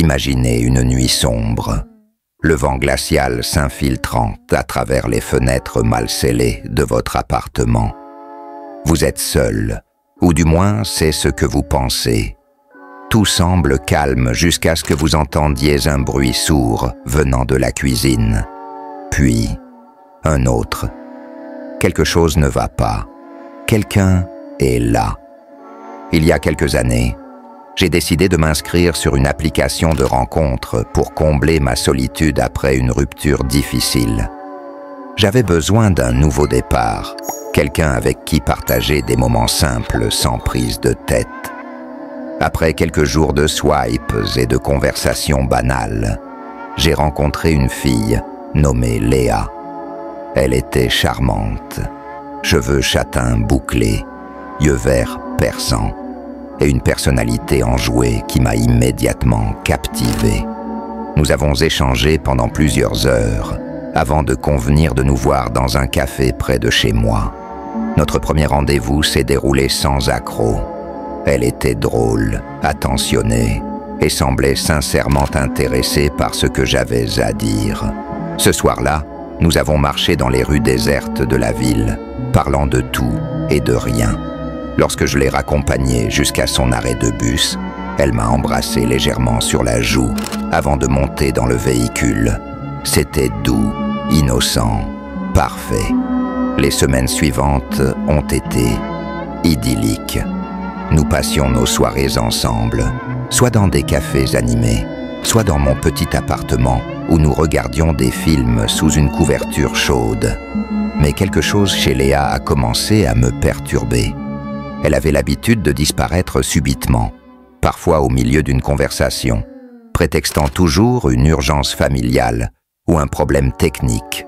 Imaginez une nuit sombre, le vent glacial s'infiltrant à travers les fenêtres mal scellées de votre appartement. Vous êtes seul, ou du moins c'est ce que vous pensez. Tout semble calme jusqu'à ce que vous entendiez un bruit sourd venant de la cuisine. Puis, un autre. Quelque chose ne va pas. Quelqu'un est là. Il y a quelques années, j'ai décidé de m'inscrire sur une application de rencontre pour combler ma solitude après une rupture difficile. J'avais besoin d'un nouveau départ, quelqu'un avec qui partager des moments simples sans prise de tête. Après quelques jours de swipes et de conversations banales, j'ai rencontré une fille nommée Léa. Elle était charmante, cheveux châtains bouclés, yeux verts perçants, et une personnalité enjouée qui m'a immédiatement captivé. Nous avons échangé pendant plusieurs heures avant de convenir de nous voir dans un café près de chez moi. Notre premier rendez-vous s'est déroulé sans accroc. Elle était drôle, attentionnée et semblait sincèrement intéressée par ce que j'avais à dire. Ce soir-là, nous avons marché dans les rues désertes de la ville, parlant de tout et de rien. Lorsque je l'ai raccompagnée jusqu'à son arrêt de bus, elle m'a embrassé légèrement sur la joue avant de monter dans le véhicule. C'était doux, innocent, parfait. Les semaines suivantes ont été idylliques. Nous passions nos soirées ensemble, soit dans des cafés animés, soit dans mon petit appartement où nous regardions des films sous une couverture chaude. Mais quelque chose chez Léa a commencé à me perturber. Elle avait l'habitude de disparaître subitement, parfois au milieu d'une conversation, prétextant toujours une urgence familiale ou un problème technique.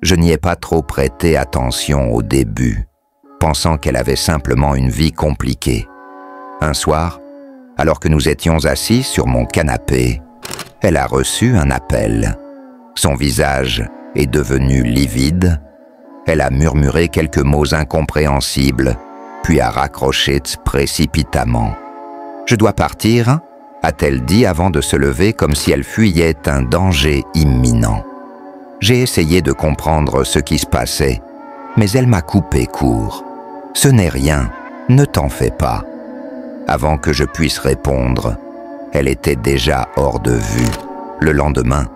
Je n'y ai pas trop prêté attention au début, pensant qu'elle avait simplement une vie compliquée. Un soir, alors que nous étions assis sur mon canapé, elle a reçu un appel. Son visage est devenu livide. Elle a murmuré quelques mots incompréhensibles, puis a raccroché précipitamment. « Je dois partir ?» a-t-elle dit avant de se lever comme si elle fuyait un danger imminent. J'ai essayé de comprendre ce qui se passait, mais elle m'a coupé court. « Ce n'est rien, ne t'en fais pas. » Avant que je puisse répondre, elle était déjà hors de vue. Le lendemain,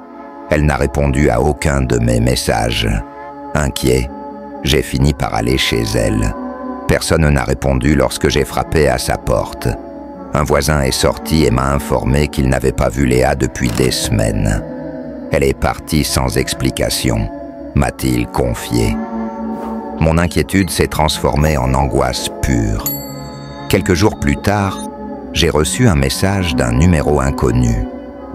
elle n'a répondu à aucun de mes messages. Inquiet, j'ai fini par aller chez elle. Personne n'a répondu lorsque j'ai frappé à sa porte. Un voisin est sorti et m'a informé qu'il n'avait pas vu Léa depuis des semaines. Elle est partie sans explication, m'a-t-il confié. Mon inquiétude s'est transformée en angoisse pure. Quelques jours plus tard, j'ai reçu un message d'un numéro inconnu.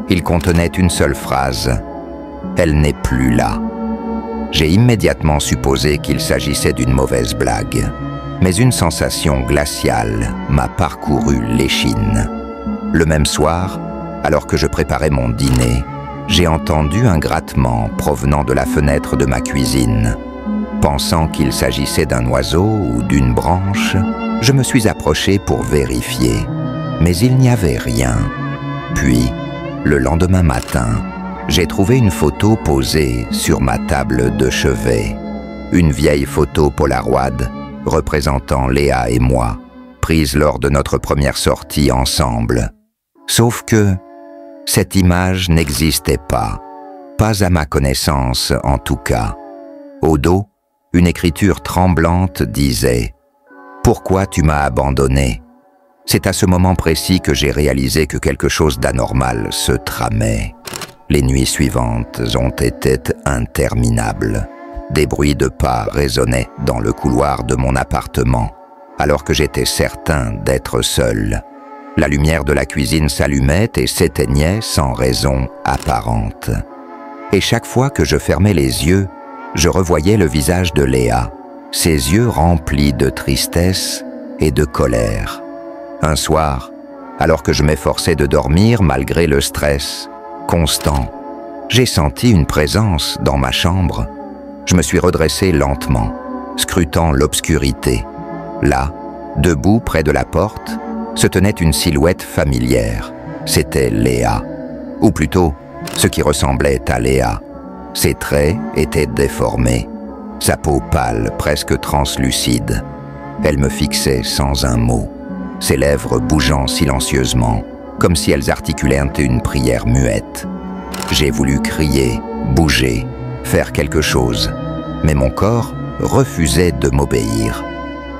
Il contenait une seule phrase « Elle n'est plus là ». J'ai immédiatement supposé qu'il s'agissait d'une mauvaise blague, mais une sensation glaciale m'a parcouru l'échine. Le même soir, alors que je préparais mon dîner, j'ai entendu un grattement provenant de la fenêtre de ma cuisine. Pensant qu'il s'agissait d'un oiseau ou d'une branche, je me suis approché pour vérifier, mais il n'y avait rien. Puis, le lendemain matin, j'ai trouvé une photo posée sur ma table de chevet. Une vieille photo Polaroid représentant Léa et moi, prise lors de notre première sortie ensemble. Sauf que cette image n'existait pas à ma connaissance en tout cas. Au dos, une écriture tremblante disait « Pourquoi tu m'as abandonné ?» C'est à ce moment précis que j'ai réalisé que quelque chose d'anormal se tramait. Les nuits suivantes ont été interminables. Des bruits de pas résonnaient dans le couloir de mon appartement, alors que j'étais certain d'être seul. La lumière de la cuisine s'allumait et s'éteignait sans raison apparente. Et chaque fois que je fermais les yeux, je revoyais le visage de Léa, ses yeux remplis de tristesse et de colère. Un soir, alors que je m'efforçais de dormir malgré le stress constant, j'ai senti une présence dans ma chambre. Je me suis redressé lentement, scrutant l'obscurité. Là, debout près de la porte, se tenait une silhouette familière. C'était Léa. ou plutôt ce qui ressemblait à Léa. Ses traits étaient déformés, sa peau pâle, presque translucide. Elle me fixait sans un mot, ses lèvres bougeant silencieusement, comme si elles articulaient une prière muette. J'ai voulu crier, bouger, faire quelque chose, mais mon corps refusait de m'obéir.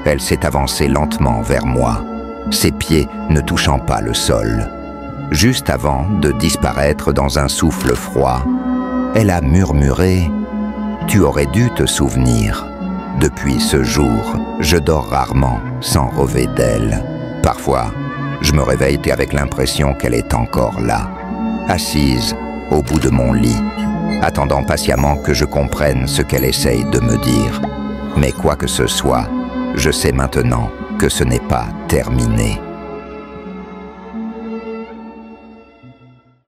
Elle s'est avancée lentement vers moi, ses pieds ne touchant pas le sol. Juste avant de disparaître dans un souffle froid, elle a murmuré « Tu aurais dû te souvenir. Depuis ce jour, je dors rarement sans rêver d'elle. Parfois, je me réveille avec l'impression qu'elle est encore là, assise au bout de mon lit, attendant patiemment que je comprenne ce qu'elle essaye de me dire. Mais quoi que ce soit, je sais maintenant que ce n'est pas terminé. »